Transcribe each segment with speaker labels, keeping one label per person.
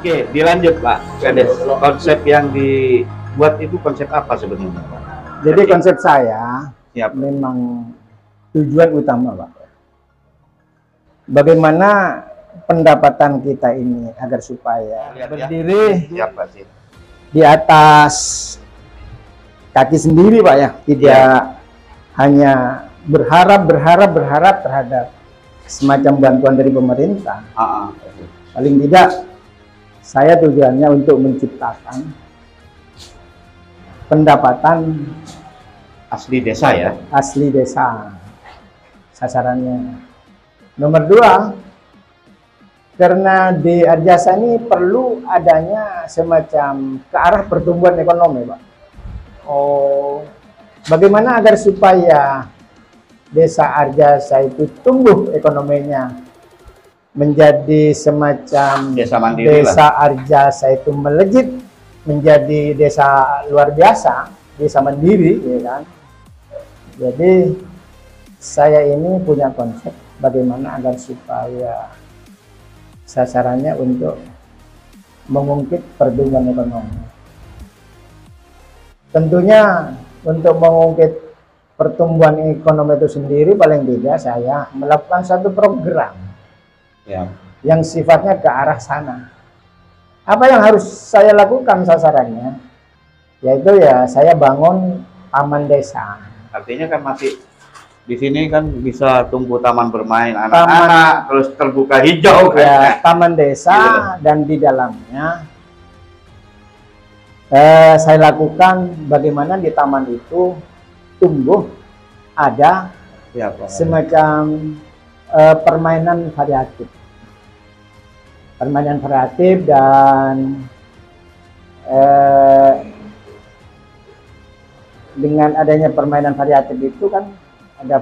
Speaker 1: Oke, dilanjut Pak. Kades. Konsep yang dibuat itu konsep apa sebenarnya Pak?
Speaker 2: Jadi konsep saya
Speaker 1: Siap.
Speaker 2: memang tujuan utama Pak. Bagaimana pendapatan kita ini agar supaya
Speaker 1: Lihat ya.
Speaker 2: berdiri
Speaker 1: Siap Pak sih.
Speaker 2: di atas kaki sendiri Pak ya, tidak hanya berharap terhadap semacam bantuan dari pemerintah. Paling tidak saya tujuannya untuk menciptakan pendapatan
Speaker 1: Asli desa ya.
Speaker 2: asli desa. Sasarannya nomor 2, karena di Arjasa ini perlu adanya semacam ke arah pertumbuhan ekonomi Pak. Bagaimana agar supaya desa Arjasa itu tumbuh ekonominya menjadi semacam
Speaker 1: Desa mandiri
Speaker 2: desa Arjasa itu melejit menjadi desa luar biasa, desa mandiri, ya kan? Jadi saya ini punya konsep bagaimana agar supaya sasarannya untuk mengungkit pertumbuhan ekonomi. Tentunya untuk mengungkit pertumbuhan ekonomi itu sendiri, paling tidak saya melakukan satu program yang sifatnya ke arah sana. Apa yang harus saya lakukan sasarannya? Yaitu ya saya bangun taman desa.
Speaker 1: Artinya kan masih di sini kan bisa tumbuh taman bermain anak-anak, terus terbuka hijau kan.
Speaker 2: Ya, taman desa dan di dalamnya saya lakukan bagaimana di taman itu tumbuh ada semacam permainan variatif. Permainan variatif dan dengan adanya permainan variatif itu kan ada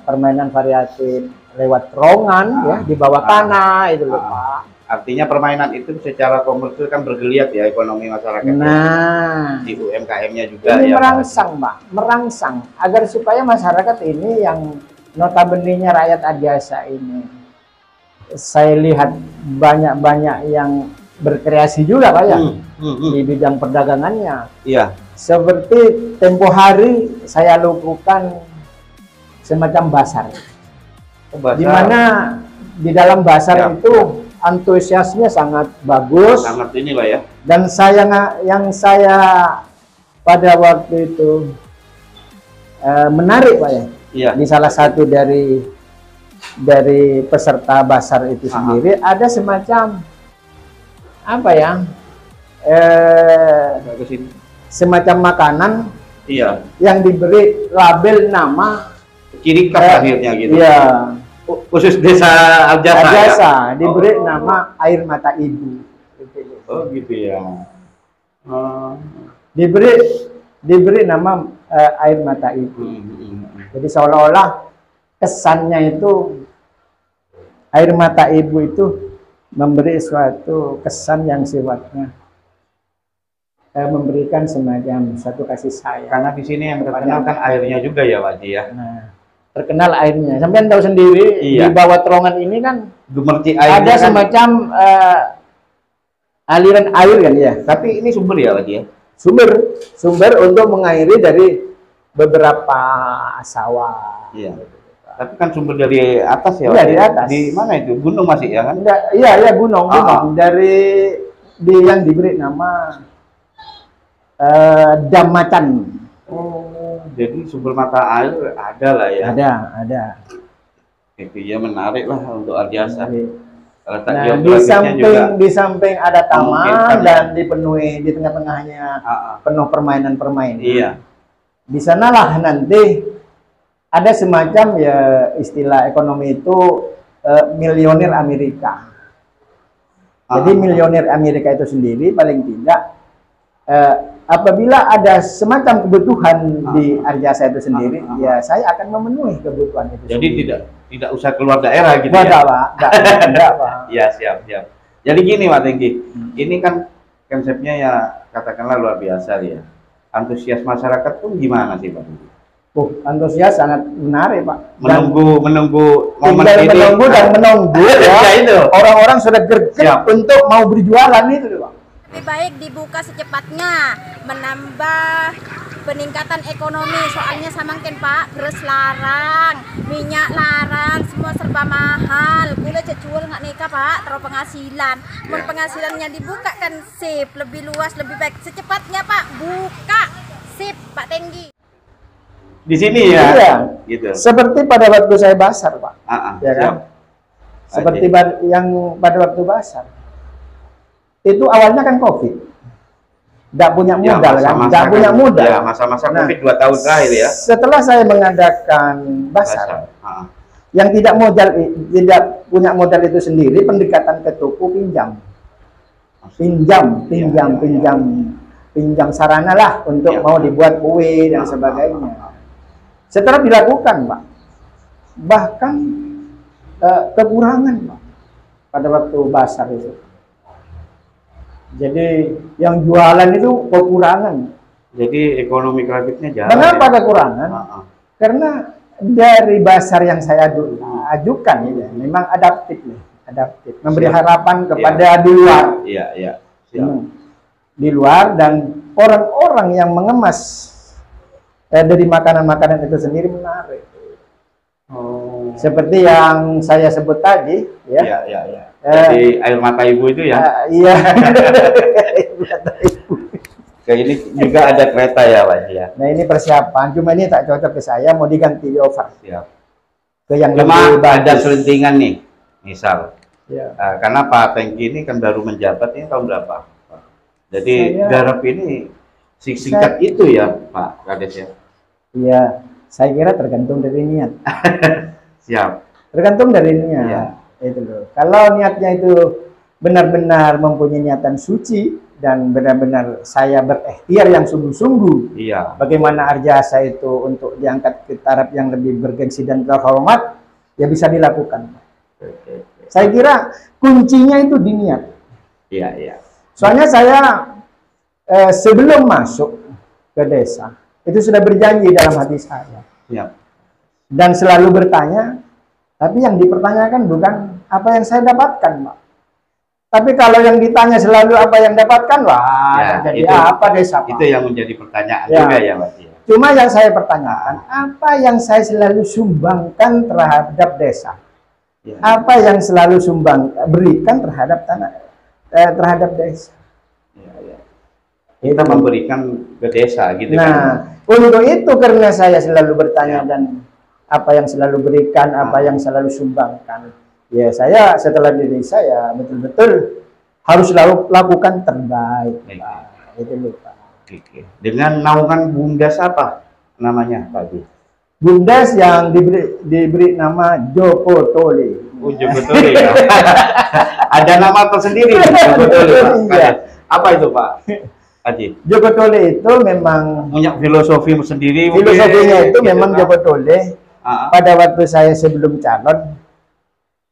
Speaker 2: permainan variatif lewat terowongan ya di bawah tanah itu loh Pak.
Speaker 1: Artinya permainan itu secara komersil kan bergeliat ya ekonomi masyarakat.
Speaker 2: Nah,
Speaker 1: di UMKM-nya juga
Speaker 2: ini
Speaker 1: ya.
Speaker 2: merangsang Pak, merangsang agar supaya masyarakat ini yang notabene-nya rakyat Arjasa ini, saya lihat banyak yang berkreasi juga Pak ya di bidang perdagangannya.
Speaker 1: Iya.
Speaker 2: Seperti tempo hari saya lakukan semacam basar, di mana di dalam basar itu antusiasnya sangat bagus,
Speaker 1: sangat inilah ya.
Speaker 2: dan yang saya pada waktu itu menarik Pak ya, di salah satu dari peserta basar itu sendiri ada semacam apa ya, semacam makanan yang diberi label nama
Speaker 1: ciri khas akhirnya gitu.
Speaker 2: Iya.
Speaker 1: Khusus desa Arjasa,
Speaker 2: diberi nama air mata ibu.
Speaker 1: Oh gitu ya.
Speaker 2: Diberi nama air mata ibu. Jadi seolah-olah kesannya itu air mata ibu itu memberi suatu kesan yang sifatnya memberikan semacam satu kasih sayang.
Speaker 1: Karena di sini yang terkenal kan airnya juga ya Pak ya.
Speaker 2: Nah, terkenal airnya. Sampai tahu sendiri di bawah terowongan ini kan
Speaker 1: gemerci airnya
Speaker 2: ada semacam aliran air kan ya.
Speaker 1: Tapi ini sumber ya Pak ya.
Speaker 2: Sumber untuk mengairi dari beberapa sawah.
Speaker 1: Iya. Tapi kan sumber dari atas ya.
Speaker 2: Iya, di atas.
Speaker 1: Di mana itu? Gunung masih ya kan?
Speaker 2: Iya, gunung. Dari yang diberi nama Dam Macan.
Speaker 1: Jadi sumber mata air ada lah ya.
Speaker 2: Ada.
Speaker 1: Itu ya menarik lah untuk Arjasa.
Speaker 2: Nah, di samping ada taman dan dipenuhi di tengah-tengahnya penuh permainan-permainan.
Speaker 1: Iya.
Speaker 2: Di sanalah nanti ada semacam ya istilah ekonomi itu milioner Amerika. Jadi milioner Amerika itu sendiri paling tidak apabila ada semacam kebutuhan di Arjasa itu sendiri, ya saya akan memenuhi kebutuhan itu.
Speaker 1: Jadi
Speaker 2: sendiri.
Speaker 1: tidak usah keluar daerah gitu
Speaker 2: ya? Enggak, Pak.
Speaker 1: Ya, siap. Jadi gini Pak Tengki, ini kan konsepnya ya katakanlah luar biasa ya. Antusias masyarakat pun gimana sih Pak Tengki?
Speaker 2: Antusias, sangat menarik Pak.
Speaker 1: Menunggu momen
Speaker 2: Tinggal
Speaker 1: ini.
Speaker 2: menunggu dan menunggu ya.
Speaker 1: Ya, itu.
Speaker 2: Orang-orang sudah gerget
Speaker 1: Siap.
Speaker 2: untuk mau berjualan itu Pak.
Speaker 3: Lebih baik dibuka secepatnya, menambah peningkatan ekonomi. Soalnya samakin Pak, beras larang, minyak larang, semua serba mahal. Gula cecual nggak nikah Pak, terus penghasilan. Mun penghasilannya dibuka kan sip, lebih luas, lebih baik. Secepatnya Pak, buka sip Pak Tenggi.
Speaker 1: Di sini ya.
Speaker 2: Iya.
Speaker 1: Gitu.
Speaker 2: Seperti pada waktu saya basar Pak. Ya kan?
Speaker 1: Siap.
Speaker 2: Seperti yang pada waktu basar. Itu awalnya kan COVID. Nggak punya modal kan? Nggak punya modal.
Speaker 1: Ya, masa-masa COVID 2 tahun terakhir ya.
Speaker 2: Setelah saya mengadakan basar, yang tidak punya modal itu sendiri, pendekatan ke toko pinjam sarana lah untuk mau dibuat kue dan sebagainya. Setelah dilakukan Pak, bahkan kekurangan Pak pada waktu basar itu. Jadi yang jualan itu kekurangan.
Speaker 1: Jadi ekonomi kreatifnya jalan.
Speaker 2: Kenapa
Speaker 1: ya?
Speaker 2: kekurangan? Karena dari basar yang saya ajukan ya, memang adaptif, memberi harapan kepada di luar.
Speaker 1: Iya.
Speaker 2: Di luar, dan orang-orang yang mengemas dari makanan-makanan itu sendiri menarik. Seperti yang saya sebut tadi, ya.
Speaker 1: Iya. Jadi air mata ibu itu ya.
Speaker 2: Iya.
Speaker 1: Kayak ini juga ada kereta ya Pak ya.
Speaker 2: Nah ini persiapan, cuma ini tak cocok ke saya, mau diganti over.
Speaker 1: Siap.
Speaker 2: Ke yang
Speaker 1: Cuma
Speaker 2: lebih
Speaker 1: ada
Speaker 2: bagus.
Speaker 1: selentingan nih, misal.
Speaker 2: Ya.
Speaker 1: Karena Pak Tengki ini kan baru menjabat ini tahun berapa? Pak? Jadi garap ini singkat itu ya Pak Kades ya.
Speaker 2: Iya, saya kira tergantung dari niat.
Speaker 1: Siap.
Speaker 2: Tergantung dari niat.
Speaker 1: Iya.
Speaker 2: Itu loh. Kalau niatnya itu benar-benar mempunyai niatan suci dan benar-benar saya berikhtiar yang sungguh-sungguh.
Speaker 1: Iya.
Speaker 2: Bagaimana Arjasa itu untuk diangkat ke taraf yang lebih bergengsi dan terhormat, ya bisa dilakukan.
Speaker 1: Oke.
Speaker 2: Saya kira kuncinya itu di niat.
Speaker 1: Iya.
Speaker 2: Soalnya saya sebelum masuk ke desa itu sudah berjanji dalam hati saya.
Speaker 1: Siap.
Speaker 2: Dan selalu bertanya, tapi yang dipertanyakan bukan apa yang saya dapatkan, Pak. Tapi kalau yang ditanya selalu apa yang dapatkan, wah,
Speaker 1: Ya,
Speaker 2: jadi
Speaker 1: itu-
Speaker 2: apa desa, Pak?
Speaker 1: Itu yang menjadi pertanyaan
Speaker 2: Ya.
Speaker 1: juga ya Pak. Ya.
Speaker 2: Cuma yang saya pertanyakan, apa yang saya selalu sumbangkan terhadap desa?
Speaker 1: Ya.
Speaker 2: Apa yang selalu berikan terhadap terhadap desa?
Speaker 1: Ya. Kita memberikan ke desa gitu kan.
Speaker 2: Nah, untuk itu karena saya selalu bertanya dan apa yang selalu berikan, apa yang selalu sumbangkan. Ya, saya setelah di desa ya betul-betul harus lakukan terbaik. Pak. Itu loh, Pak.
Speaker 1: Oke. Dengan naungan Bumdes apa namanya Pak Ji?
Speaker 2: Bumdes yang diberi nama Joko Tole.
Speaker 1: Joko Tole ya. Ada nama tersendiri Joko Tole Pak.
Speaker 2: Iya.
Speaker 1: Apa itu Pak Haji?
Speaker 2: Joko Tole itu memang
Speaker 1: Punya filosofi sendiri.
Speaker 2: filosofinya
Speaker 1: mungkin,
Speaker 2: itu
Speaker 1: gitu,
Speaker 2: memang
Speaker 1: Pak.
Speaker 2: Joko Tole. Pada waktu saya sebelum calon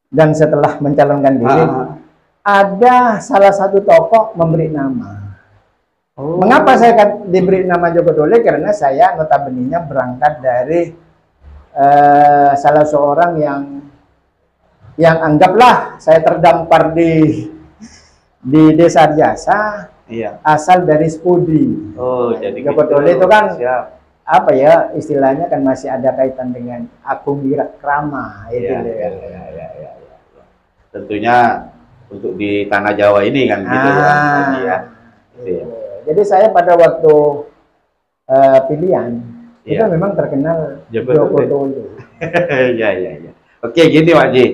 Speaker 2: dan setelah mencalonkan diri, ada salah satu tokoh memberi nama. Mengapa saya diberi nama Joko Tole? Karena saya notabene-nya berangkat dari salah seorang yang anggaplah saya terdampar di desa Arjasa,
Speaker 1: Iya.
Speaker 2: asal dari Spudi.
Speaker 1: Oh, jadi
Speaker 2: Joko
Speaker 1: gitu.
Speaker 2: Tole itu kan
Speaker 1: Siap.
Speaker 2: apa ya istilahnya kan masih ada kaitan dengan Agung Wirakrama itu
Speaker 1: Iya,
Speaker 2: deh.
Speaker 1: iya. Tentunya untuk di tanah Jawa ini kan gitu ya. Haji, ya. Gitu ya.
Speaker 2: Jadi saya pada waktu pilihan itu
Speaker 1: Iya.
Speaker 2: memang terkenal
Speaker 1: Joko
Speaker 2: Joko
Speaker 1: Tole.
Speaker 2: Tole.
Speaker 1: Iya. Oke, gini Pak Ji.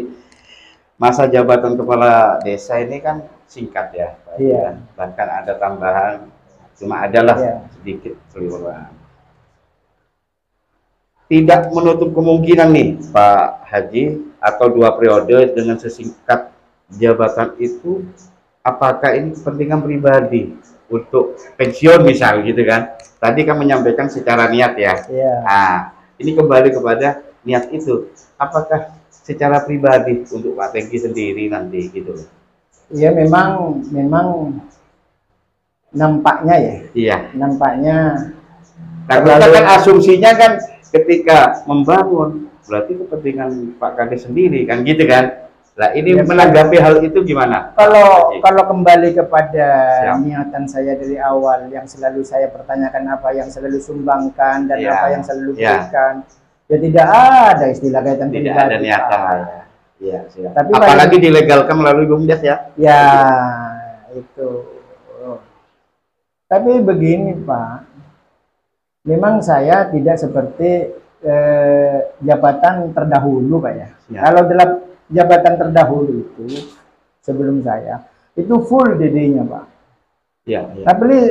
Speaker 1: Masa jabatan kepala desa ini kan singkat ya, Pak.
Speaker 2: Iya.
Speaker 1: Bahkan ada tambahan, cuma adalah
Speaker 2: Iya.
Speaker 1: sedikit seliweran. Tidak menutup kemungkinan nih Pak Haji atau 2 periode dengan sesingkat jabatan itu, apakah ini kepentingan pribadi untuk pensiun misal gitu kan? Tadi kan menyampaikan secara niat ya.
Speaker 2: Iya.
Speaker 1: Nah, ini kembali kepada niat itu. Apakah secara pribadi untuk Pak Tengki sendiri nanti gitu?
Speaker 2: Iya memang nampaknya ya.
Speaker 1: Iya.
Speaker 2: Nampaknya
Speaker 1: Nah, kita kan asumsinya kan ketika membangun berarti kepentingan Pak Kades sendiri kan gitu kan. Nah ini
Speaker 2: Ya,
Speaker 1: menanggapi hal itu gimana?
Speaker 2: Kalau kembali kepada
Speaker 1: Siap.
Speaker 2: niatan saya dari awal yang selalu saya pertanyakan, apa yang selalu sumbangkan dan
Speaker 1: Ya.
Speaker 2: apa yang selalu
Speaker 1: Ya.
Speaker 2: berikan, ya tidak ada istilah kaitan
Speaker 1: Tidak
Speaker 2: pribadi,
Speaker 1: ada niatan
Speaker 2: Pak.
Speaker 1: ya. Iya, siap.
Speaker 2: Tapi
Speaker 1: Apalagi dilegalkan melalui BUMDes ya.
Speaker 2: Ya itu. Tapi begini Pak, memang saya tidak seperti jabatan terdahulu Pak ya.
Speaker 1: Ya.
Speaker 2: Kalau dalam jabatan terdahulu itu sebelum saya itu full DD-nya Pak.
Speaker 1: Iya, iya.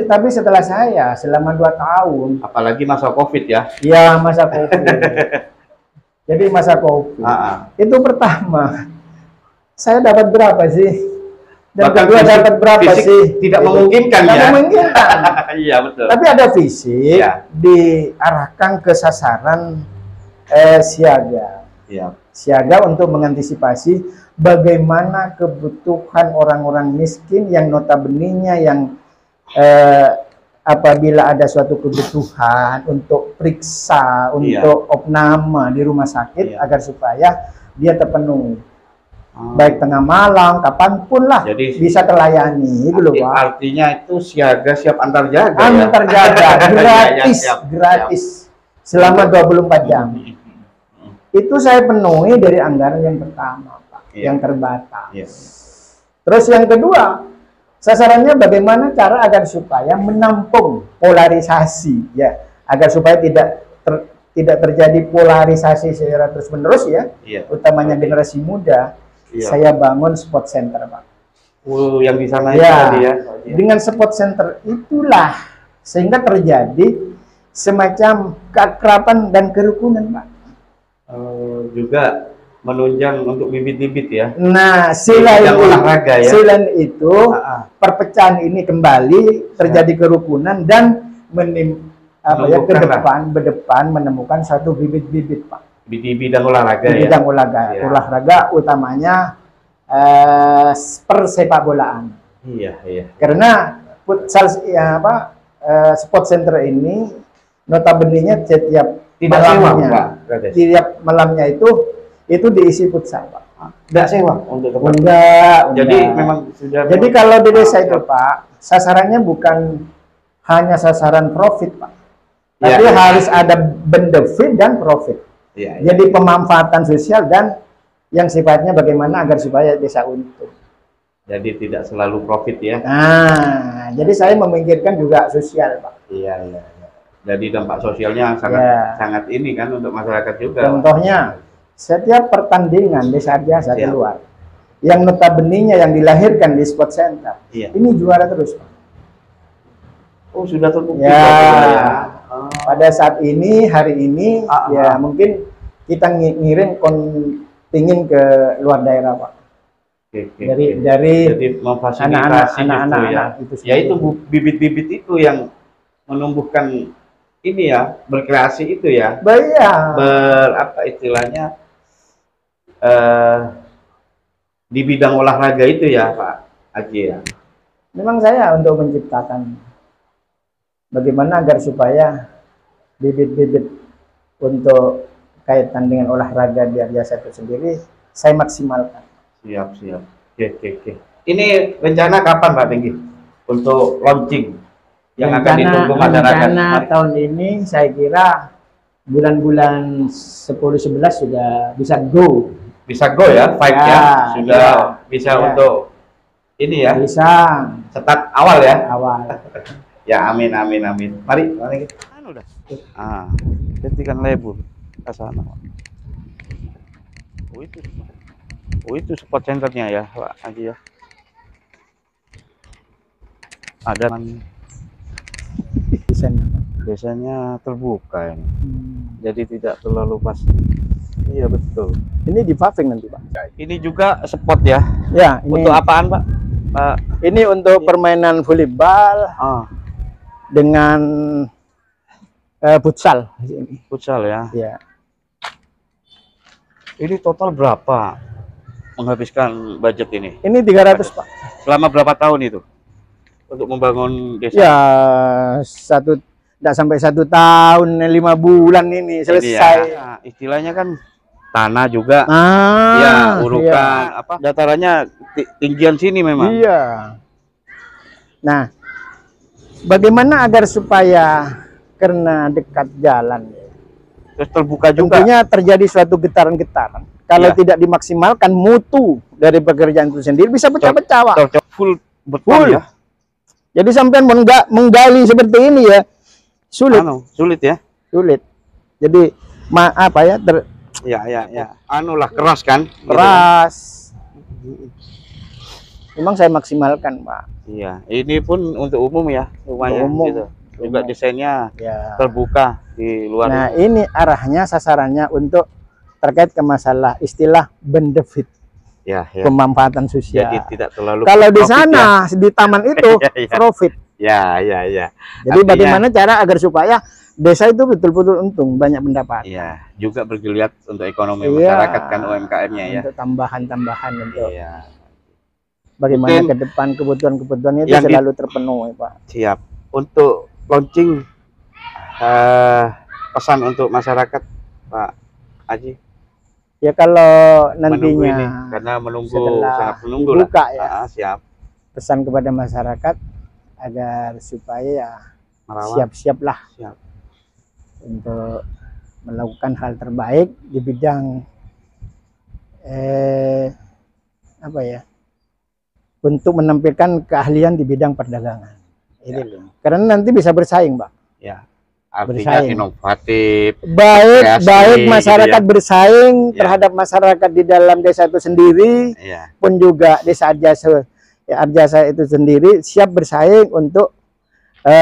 Speaker 2: Tapi setelah saya selama 2 tahun,
Speaker 1: Apalagi masa Covid ya.
Speaker 2: ya masa COVID. Jadi masa COVID. Itu pertama, saya dapat berapa sih? Dan
Speaker 1: Bahkan
Speaker 2: kedua
Speaker 1: fisik-
Speaker 2: dapat berapa
Speaker 1: fisik
Speaker 2: sih?
Speaker 1: tidak
Speaker 2: Gitu.
Speaker 1: memungkinkan
Speaker 2: Tidak
Speaker 1: ya.
Speaker 2: memungkinkan.
Speaker 1: Iya betul.
Speaker 2: Tapi ada fisik
Speaker 1: Ya.
Speaker 2: diarahkan ke sasaran siaga.
Speaker 1: Iya.
Speaker 2: Siaga untuk mengantisipasi bagaimana kebutuhan orang-orang miskin yang notabene-nya yang apabila ada suatu kebutuhan untuk periksa, untuk opname di rumah sakit agar supaya dia terpenuhi. Baik tengah malam, kapanpun lah,
Speaker 1: Jadi
Speaker 2: bisa terlayani, itu loh Pak.
Speaker 1: artinya itu siaga siap antar jaga ya.
Speaker 2: Antar jaga, gratis,
Speaker 1: siap,
Speaker 2: gratis, selama 24 jam. Itu saya penuhi dari anggaran yang pertama Pak, yang terbatas. Terus yang kedua, sasarannya bagaimana cara agar supaya menampung polarisasi, ya, agar supaya tidak terjadi polarisasi secara terus-menerus ya, utamanya generasi muda. Saya bangun sport center Pak.
Speaker 1: Yang di sana
Speaker 2: Ya,
Speaker 1: itu tadi ya.
Speaker 2: dengan sport center itulah sehingga terjadi semacam keakraban dan kerukunan Pak.
Speaker 1: Juga menunjang untuk bibit-bibit ya.
Speaker 2: Nah, selain
Speaker 1: olahraga ya.
Speaker 2: selain itu perpecahan ini kembali terjadi kerukunan dan berdepan menemukan satu bibit-bibit Pak.
Speaker 1: Di bidang olahraga
Speaker 2: Di
Speaker 1: ya.
Speaker 2: bidang olahraga utamanya persepak bolaan.
Speaker 1: Iya.
Speaker 2: Karena futsal sport center ini notabene-nya setiap
Speaker 1: Tidak sewa, Pak Kades.
Speaker 2: Tiap malamnya itu diisi futsal Pak.
Speaker 1: Tidak sewa untuk tempat.
Speaker 2: Enggak.
Speaker 1: Jadi memang sudah.
Speaker 2: Jadi kalau di desa itu Pak, sasarannya bukan hanya sasaran profit Pak, tapi harus ada benefit dan profit. Jadi pemanfaatan sosial dan yang sifatnya bagaimana agar supaya desa untung.
Speaker 1: Jadi tidak selalu profit ya.
Speaker 2: Nah, jadi saya memikirkan juga sosial Pak.
Speaker 1: Iya. Jadi dampak sosialnya sangat ini kan untuk masyarakat juga.
Speaker 2: Contohnya, setiap pertandingan desa biasa keluar, yang notabene-nya yang dilahirkan di sport center, ini juara terus Pak.
Speaker 1: Oh sudah terbukti.
Speaker 2: Ya. Pada saat ini, hari ini, ya mungkin kita ngirim kontingin ke luar daerah Pak. Dari
Speaker 1: Jadi memfasilitasi
Speaker 2: anak-anak
Speaker 1: itu ya. Itu bibit-bibit itu yang menumbuhkan ini ya, berkreasi itu ya. Apa istilahnya di bidang olahraga itu ya Pak Haji ya.
Speaker 2: Memang saya untuk menciptakan bagaimana agar supaya bibit-bibit untuk kaitan dengan olahraga di Arjasa itu sendiri saya maksimalkan.
Speaker 1: Siap. Oke. Ini rencana kapan Pak Tinggi untuk launching yang akan ditunggu masyarakat?
Speaker 2: Rencana tahun ini saya kira bulan-bulan 10-11 sudah bisa go.
Speaker 1: Bisa go ya, fight ya, sudah bisa untuk ini ya.
Speaker 2: Bisa.
Speaker 1: Start awal ya.
Speaker 2: Awal.
Speaker 1: Ya amin. Mari kita. Udah. Ketikan lebur ke sana. itu spot centernya ya Pak Haji ya. Ada biasanya terbuka ini. Jadi tidak terlalu pas. Iya betul.
Speaker 2: Ini di paving nanti Pak.
Speaker 1: Ini juga spot ya.
Speaker 2: Ya. Ini,
Speaker 1: untuk apaan Pak?
Speaker 2: Ini untuk permainan volleyball. Dengan futsal.
Speaker 1: Futsal ya.
Speaker 2: Ya.
Speaker 1: Ini total berapa menghabiskan budget ini?
Speaker 2: Ini 300 Pak.
Speaker 1: Selama berapa tahun itu untuk membangun desa?
Speaker 2: Ya Tidak sampai 1 tahun, 5 bulan ini selesai.
Speaker 1: Ini ya, istilahnya kan tanah juga.
Speaker 2: Ah,
Speaker 1: Ya, urukan
Speaker 2: iya.
Speaker 1: apa? Datarannya tinggian sini memang.
Speaker 2: Iya. Nah, bagaimana agar supaya karena dekat jalan,
Speaker 1: Terus terbuka juga.
Speaker 2: tentunya terjadi suatu getaran-getaran. Kalau
Speaker 1: Iya.
Speaker 2: tidak dimaksimalkan mutu dari pekerjaan itu sendiri bisa pecah-pecah, Pak.
Speaker 1: Cocok full betul
Speaker 2: Full.
Speaker 1: ya.
Speaker 2: Jadi sampai menggali seperti ini ya sulit,
Speaker 1: Sulit ya.
Speaker 2: sulit. Jadi apa ya
Speaker 1: Ya. Lah keras kan? Gitu kan?
Speaker 2: keras. Memang saya maksimalkan, Pak.
Speaker 1: Iya, ini pun untuk umum ya, rumahnya
Speaker 2: Untuk umum.
Speaker 1: gitu. Juga
Speaker 2: Umum.
Speaker 1: desainnya
Speaker 2: Ya.
Speaker 1: terbuka di luar.
Speaker 2: Nah, ini arahnya sasarannya untuk terkait ke masalah istilah benefit,
Speaker 1: Ya.
Speaker 2: pemanfaatan sosial.
Speaker 1: Jadi tidak terlalu
Speaker 2: Kalau di
Speaker 1: profit
Speaker 2: sana di taman itu
Speaker 1: Iya.
Speaker 2: profit.
Speaker 1: Ya.
Speaker 2: Jadi
Speaker 1: Artinya-
Speaker 2: bagaimana cara agar supaya desa itu betul-betul untung, banyak pendapat.
Speaker 1: Iya, juga bergeliat untuk ekonomi
Speaker 2: Iya.
Speaker 1: masyarakat kan UMKM-nya ya.
Speaker 2: Untuk tambahan-tambahan untuk
Speaker 1: Iya,
Speaker 2: bagaimana
Speaker 1: Mungkin
Speaker 2: ke depan kebutuhan-kebutuhan itu
Speaker 1: yang
Speaker 2: selalu terpenuhi, Pak.
Speaker 1: siap. Untuk launching pesan untuk masyarakat, Pak Haji.
Speaker 2: Ya kalau
Speaker 1: Menunggu ini,
Speaker 2: nantinya
Speaker 1: karena menunggu
Speaker 2: setelah
Speaker 1: sangat menunggu lah.
Speaker 2: dibuka ya,
Speaker 1: Siap.
Speaker 2: pesan kepada masyarakat agar supaya ya
Speaker 1: Merawat.
Speaker 2: siap-siaplah
Speaker 1: Siap.
Speaker 2: untuk melakukan hal terbaik di bidang apa ya, untuk menampilkan keahlian di bidang perdagangan.
Speaker 1: Ya.
Speaker 2: Karena nanti bisa bersaing, Pak.
Speaker 1: Ya. Artinya
Speaker 2: Bersaing.
Speaker 1: inovatif.
Speaker 2: Baik
Speaker 1: Kreasi,
Speaker 2: masyarakat
Speaker 1: gitu ya.
Speaker 2: bersaing
Speaker 1: Ya.
Speaker 2: terhadap masyarakat di dalam desa itu sendiri,
Speaker 1: Iya.
Speaker 2: pun juga desa Arjasa, ya, Arjasa itu sendiri siap bersaing untuk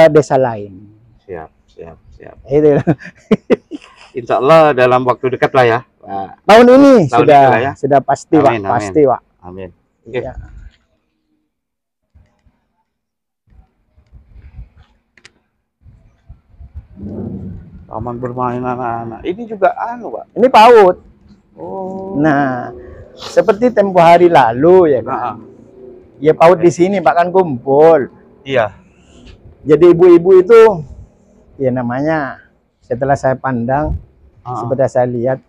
Speaker 2: desa lain.
Speaker 1: Siap.
Speaker 2: Itu
Speaker 1: Insya Allah dalam waktu dekat lah ya, Pak.
Speaker 2: tahun ini
Speaker 1: Tahun
Speaker 2: sudah
Speaker 1: ini lah ya.
Speaker 2: sudah pasti, Pak.
Speaker 1: Amin.
Speaker 2: Pasti, Pak.
Speaker 1: Amin. Oke.
Speaker 2: Iya.
Speaker 1: Taman bermain anak-anak. Ini juga Pak.
Speaker 2: Ini PAUD.
Speaker 1: Oh.
Speaker 2: Nah, seperti tempo hari lalu ya kan. Ya PAUD di sini Pak kan kumpul.
Speaker 1: Iya.
Speaker 2: Jadi ibu-ibu itu ya namanya setelah saya pandang, setelah saya lihat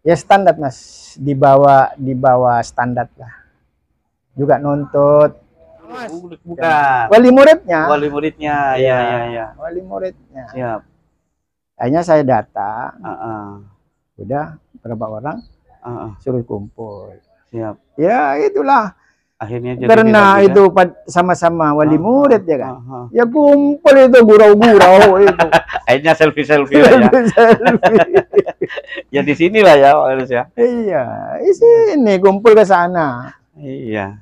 Speaker 2: ya standar Mas, di bawah standar lah. Juga nuntut
Speaker 1: Bukan.
Speaker 2: wali muridnya.
Speaker 1: Wali muridnya. Iya.
Speaker 2: Wali muridnya.
Speaker 1: Siap.
Speaker 2: Akhirnya saya data,
Speaker 1: Heeh.
Speaker 2: udah berapa orang suruh kumpul.
Speaker 1: Siap.
Speaker 2: Ya itulah.
Speaker 1: Akhirnya jadi
Speaker 2: Karena
Speaker 1: viral
Speaker 2: itu sama-sama wali murid ya kan.
Speaker 1: juga.
Speaker 2: Ya kumpul itu gurau-gurau itu.
Speaker 1: Akhirnya selfie lah ya.
Speaker 2: Selfie.
Speaker 1: Ya di sinilah ya harus ya.
Speaker 2: Iya, di sini kumpul ke sana.
Speaker 1: Iya.